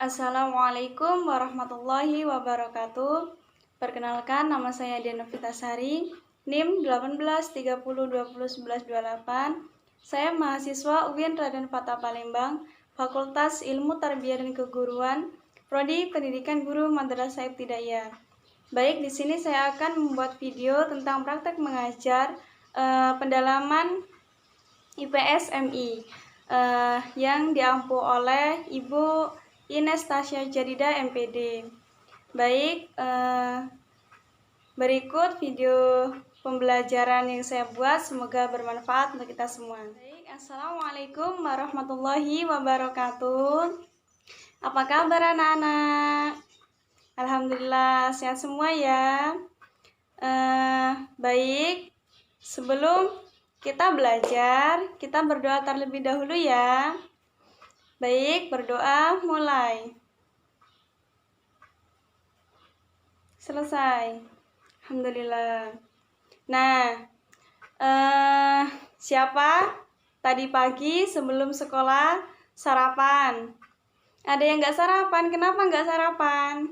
Assalamualaikum warahmatullahi wabarakatuh. Perkenalkan, nama saya Dian Novitasari, NIM 1830201128. Saya mahasiswa UIN Raden Fatah Palembang, Fakultas Ilmu Tarbiyah dan Keguruan, Prodi Pendidikan Guru Madrasah Ibtidaiyah. Baik, di sini saya akan membuat video tentang praktek mengajar pendalaman IPS MI yang diampu oleh Ibu Ines Tasya Jadida MPD. Baik, berikut video pembelajaran yang saya buat, semoga bermanfaat untuk kita semua. Baik, Assalamualaikum warahmatullahi wabarakatuh. Apa kabar anak-anak? Alhamdulillah sehat semua ya. Baik, sebelum kita belajar, kita berdoa terlebih dahulu ya. Baik, berdoa mulai. Selesai. Alhamdulillah. Nah, siapa tadi pagi sebelum sekolah sarapan? Ada yang nggak sarapan? Kenapa nggak sarapan?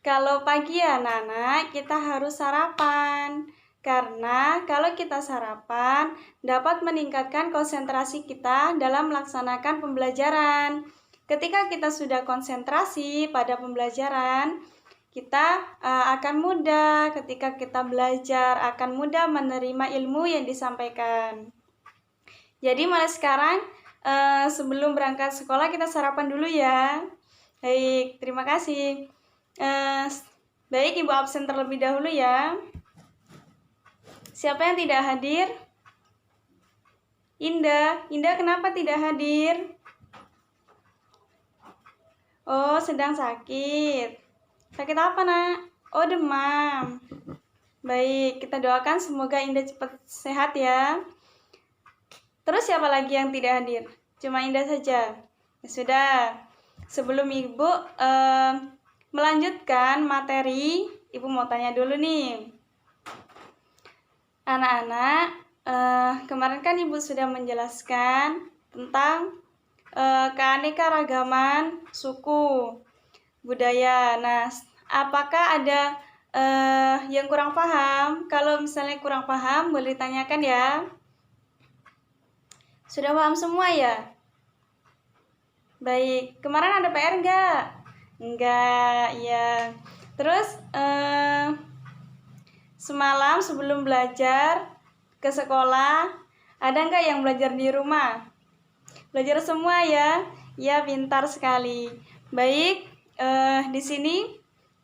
Kalau pagi ya anak-anak, kita harus sarapan. Karena kalau kita sarapan, dapat meningkatkan konsentrasi kita dalam melaksanakan pembelajaran. Ketika kita sudah konsentrasi pada pembelajaran, kita akan mudah ketika kita belajar, akan mudah menerima ilmu yang disampaikan. Jadi mulai sekarang, sebelum berangkat sekolah kita sarapan dulu ya. Baik, terima kasih. Baik, Ibu absen terlebih dahulu ya. Siapa yang tidak hadir? Indah kenapa tidak hadir? Oh, sedang sakit. Sakit apa nak? Oh, demam. Baik, kita doakan semoga Indah cepat sehat ya. Terus siapa lagi yang tidak hadir? Cuma Indah saja. Ya sudah, sebelum Ibu melanjutkan materi, Ibu mau tanya dulu nih. Anak-anak, kemarin kan Ibu sudah menjelaskan tentang keanekaragaman suku, budaya. Nah, apakah ada yang kurang paham? Kalau misalnya kurang paham, boleh ditanyakan ya. Sudah paham semua ya? Baik, kemarin ada PR enggak? Enggak, ya. Terus semalam sebelum belajar ke sekolah, ada enggak yang belajar di rumah? Belajar semua ya? Ya, pintar sekali. Baik, di sini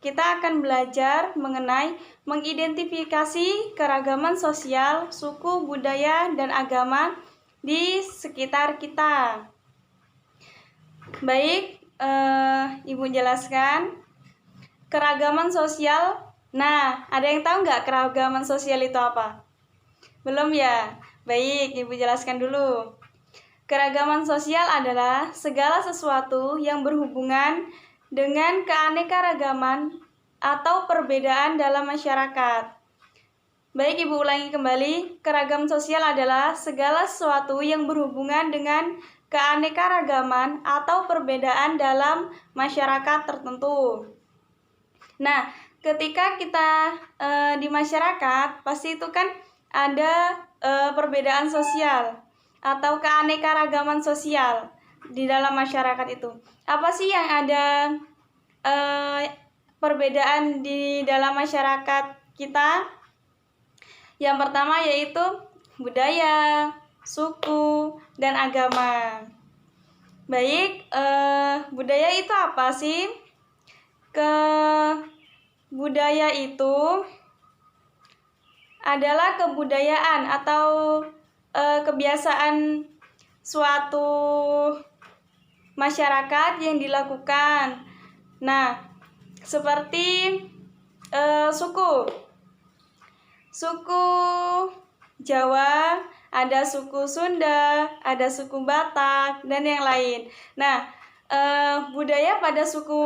kita akan belajar mengenai mengidentifikasi keragaman sosial, suku, budaya, dan agama di sekitar kita. Baik, Ibu jelaskan keragaman sosial. Nah, ada yang tahu nggak keragaman sosial itu apa? Belum ya? Baik, Ibu jelaskan dulu. Keragaman sosial adalah segala sesuatu yang berhubungan dengan keanekaragaman atau perbedaan dalam masyarakat. Baik, Ibu ulangi kembali. Keragaman sosial adalah segala sesuatu yang berhubungan dengan keanekaragaman atau perbedaan dalam masyarakat tertentu. Nah, ketika kita di masyarakat, pasti itu kan ada perbedaan sosial atau keanekaragaman sosial di dalam masyarakat itu. Apa sih yang ada perbedaan di dalam masyarakat kita? Yang pertama yaitu budaya, suku, dan agama. Baik, budaya itu apa sih? Budaya itu adalah kebudayaan atau kebiasaan suatu masyarakat yang dilakukan. Nah, seperti suku Jawa, ada suku Sunda, ada suku Batak, dan yang lain. Nah, budaya pada suku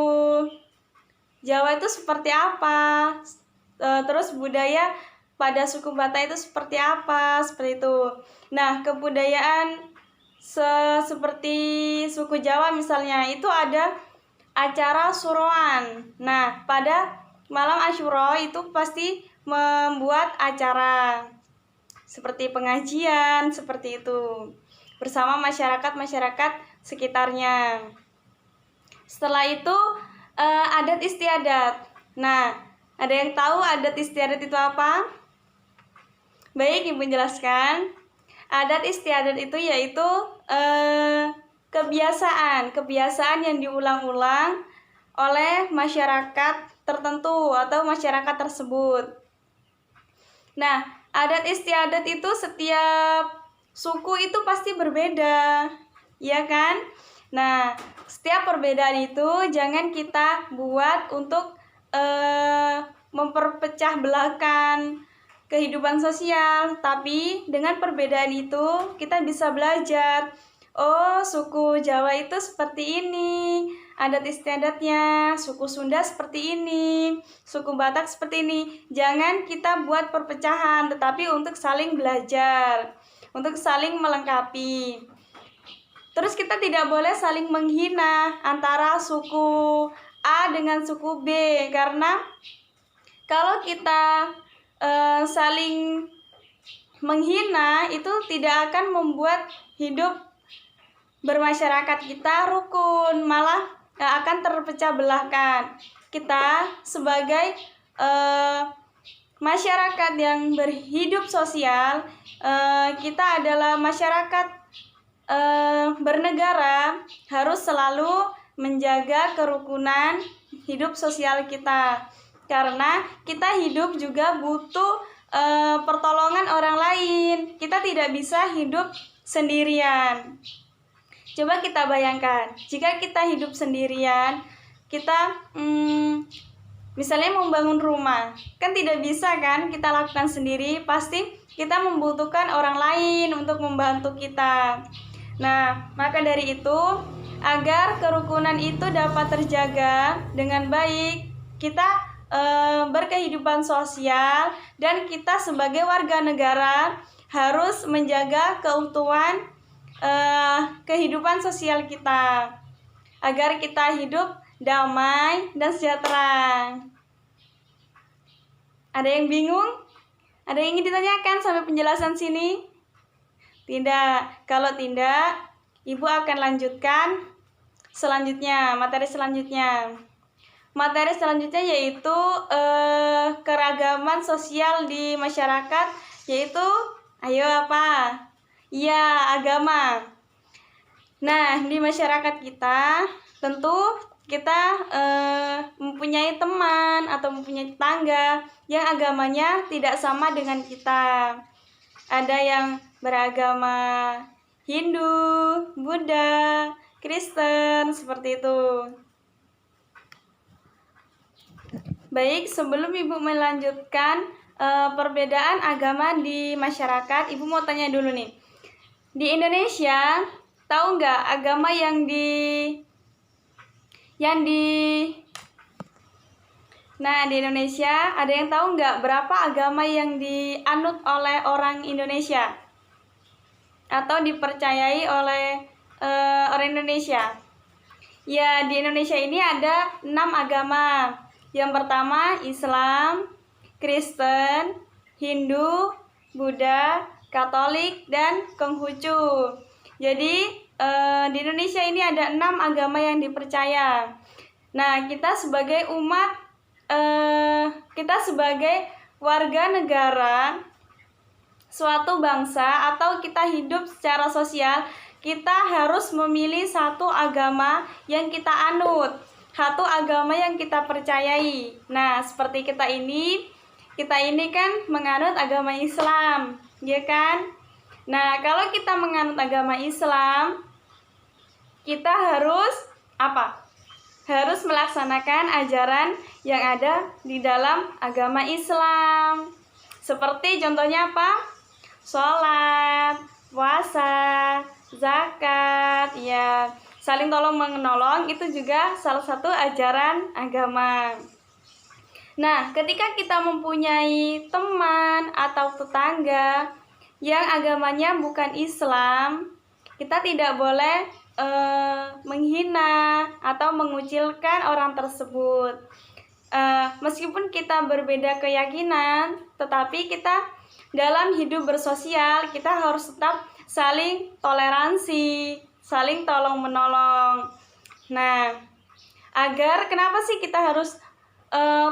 Jawa itu seperti apa? Terus budaya pada suku Batak itu seperti apa? Seperti itu. Nah, kebudayaan seperti suku Jawa misalnya, itu ada acara suroan. Nah, pada malam Asyura itu pasti membuat acara seperti pengajian, seperti itu, bersama masyarakat-masyarakat sekitarnya. Setelah itu adat istiadat. Nah, ada yang tahu adat istiadat itu apa? Baik, Ibu jelaskan. Adat istiadat itu yaitu kebiasaan yang diulang-ulang oleh masyarakat tertentu atau masyarakat tersebut. Nah, adat istiadat itu setiap suku itu pasti berbeda, ya kan? Nah, setiap perbedaan itu jangan kita buat untuk memperpecah belahkan kehidupan sosial, tapi dengan perbedaan itu kita bisa belajar. Oh, suku Jawa itu seperti ini, adat istiadatnya, suku Sunda seperti ini, suku Batak seperti ini. Jangan kita buat perpecahan, tetapi untuk saling belajar, untuk saling melengkapi. Terus kita tidak boleh saling menghina antara suku A dengan suku B, karena kalau kita saling menghina itu tidak akan membuat hidup bermasyarakat kita rukun, malah akan terpecah belahkan. Kita sebagai masyarakat yang berhidup sosial, kita adalah masyarakat bernegara, harus selalu menjaga kerukunan hidup sosial kita. Karena kita hidup juga butuh pertolongan orang lain. Kita tidak bisa hidup sendirian. Coba kita bayangkan, jika kita hidup sendirian, kita misalnya membangun rumah, kan tidak bisa kan kita lakukan sendiri, pasti kita membutuhkan orang lain untuk membantu kita. Nah, maka dari itu, agar kerukunan itu dapat terjaga dengan baik, kita berkehidupan sosial, dan kita sebagai warga negara harus menjaga keutuhan kehidupan sosial kita agar kita hidup damai dan sejahtera. Ada yang bingung? Ada yang ingin ditanyakan sampai penjelasan sini? Tidak. Kalau tidak, Ibu akan lanjutkan materi selanjutnya. Materi selanjutnya yaitu keragaman sosial di masyarakat, yaitu apa? Ya, agama. Nah, di masyarakat kita tentu kita mempunyai teman atau mempunyai tetangga yang agamanya tidak sama dengan kita. Ada yang beragama Hindu, Buddha, Kristen, seperti itu. Baik, sebelum Ibu melanjutkan perbedaan agama di masyarakat, Ibu mau tanya dulu nih. Di Indonesia, tahu nggak agama yang di Nah, di Indonesia ada yang tahu nggak berapa agama yang dianut oleh orang Indonesia atau dipercayai oleh orang Indonesia? Ya, di Indonesia ini ada 6 agama. Yang pertama Islam, Kristen, Hindu, Buddha, Katolik, dan Konghucu. Jadi di Indonesia ini ada 6 agama yang dipercaya. Nah, kita sebagai umat, kita sebagai warga negara suatu bangsa atau kita hidup secara sosial, kita harus memilih satu agama yang kita anut, satu agama yang kita percayai. Nah, seperti kita ini kan menganut agama Islam, ya kan? Nah, kalau kita menganut agama Islam, kita harus apa? Harus melaksanakan ajaran yang ada di dalam agama Islam. Seperti contohnya apa? Sholat, puasa, zakat, ya, saling tolong menolong, itu juga salah satu ajaran agama. Nah, ketika kita mempunyai teman atau tetangga yang agamanya bukan Islam, kita tidak boleh menghina atau mengucilkan orang tersebut. Meskipun kita berbeda keyakinan, tetapi kita dalam hidup bersosial kita harus tetap saling toleransi, saling tolong menolong. Nah, kenapa sih kita harus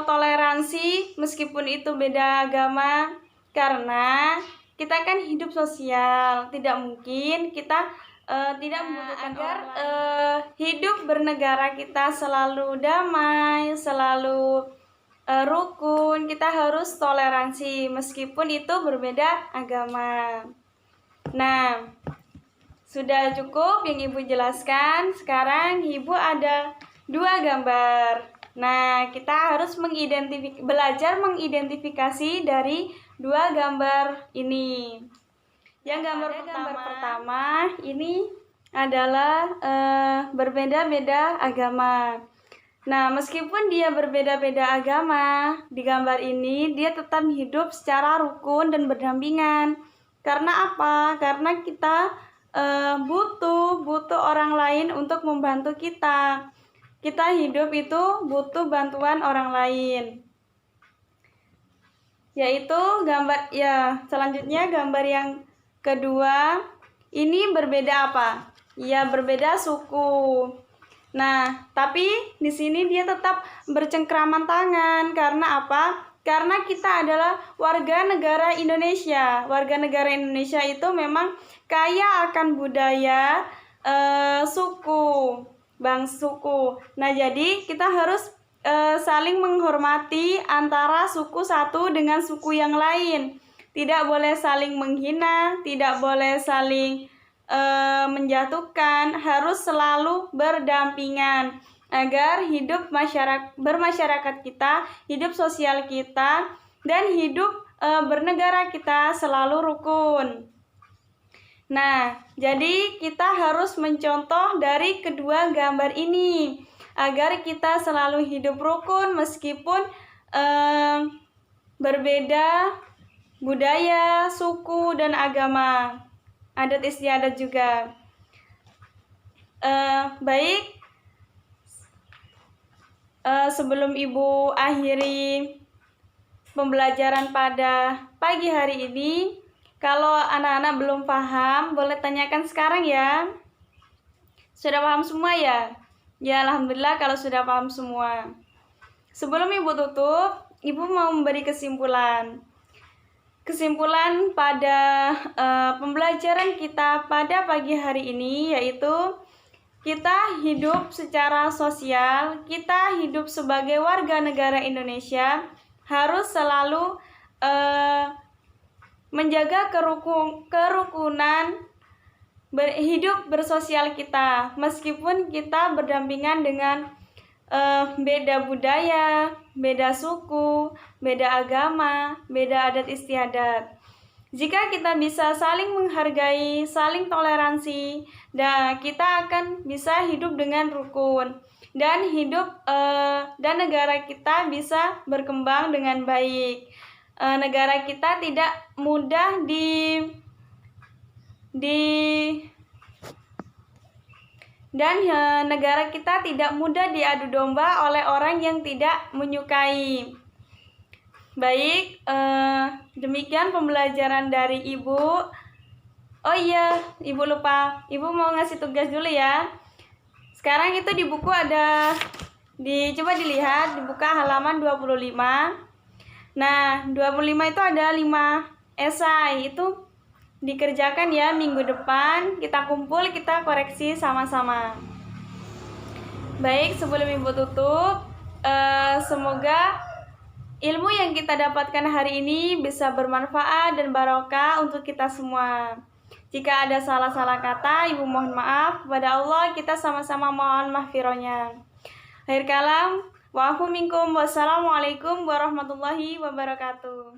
toleransi meskipun itu beda agama? Karena kita kan hidup sosial, tidak mungkin kita tidak membutuhkan hidup bernegara kita selalu damai, selalu rukun. Kita harus toleransi meskipun itu berbeda agama. Nah, sudah cukup yang Ibu jelaskan. Sekarang Ibu ada 2 gambar. Nah, kita harus belajar mengidentifikasi dari 2 gambar ini. Yang gambar pertama ini adalah berbeda-beda agama. Nah, meskipun dia berbeda-beda agama, di gambar ini dia tetap hidup secara rukun dan berdampingan. Karena apa? Karena kita butuh orang lain untuk membantu kita. Kita hidup itu butuh bantuan orang lain. Yaitu selanjutnya gambar yang kedua, ini berbeda apa? Ya, berbeda suku. Nah, tapi di sini dia tetap bercengkraman tangan. Karena apa? Karena kita adalah warga negara Indonesia. Warga negara Indonesia itu memang kaya akan budaya, suku, suku. Nah, jadi kita harus saling menghormati antara suku satu dengan suku yang lain. Tidak boleh saling menghina, tidak boleh saling menjatuhkan, harus selalu berdampingan agar hidup bermasyarakat kita, hidup sosial kita, dan hidup bernegara kita selalu rukun. Nah, jadi kita harus mencontoh dari kedua gambar ini agar kita selalu hidup rukun meskipun berbeda budaya, suku, dan agama, adat istiadat juga. Baik, sebelum Ibu akhiri pembelajaran pada pagi hari ini, kalau anak-anak belum paham, boleh tanyakan sekarang ya. Sudah paham semua ya? Ya, alhamdulillah kalau sudah paham semua. Sebelum Ibu tutup, Ibu mau memberi kesimpulan pada pembelajaran kita pada pagi hari ini, yaitu kita hidup secara sosial, kita hidup sebagai warga negara Indonesia, harus selalu menjaga kerukunan hidup bersosial kita, meskipun kita berdampingan dengan beda budaya, beda suku, beda agama, beda adat istiadat. Jika kita bisa saling menghargai, saling toleransi, dan kita akan bisa hidup dengan rukun dan dan negara kita bisa berkembang dengan baik. Negara kita tidak mudah negara kita tidak mudah diadu domba oleh orang yang tidak menyukai. Baik, demikian pembelajaran dari Ibu. Oh iya, Ibu lupa. Ibu mau ngasih tugas dulu ya. Sekarang itu di buku ada, coba dilihat, dibuka halaman 25. Nah, 25 itu ada 5 esai. Itu dikerjakan ya minggu depan, kita kumpul, kita koreksi sama-sama. Baik, sebelum Ibu tutup, semoga ilmu yang kita dapatkan hari ini bisa bermanfaat dan barokah untuk kita semua. Jika ada salah-salah kata, Ibu mohon maaf. Kepada Allah kita sama-sama mohon mahfironya. Akhir kalam, wa'afu minkum, wassalamualaikum warahmatullahi wabarakatuh.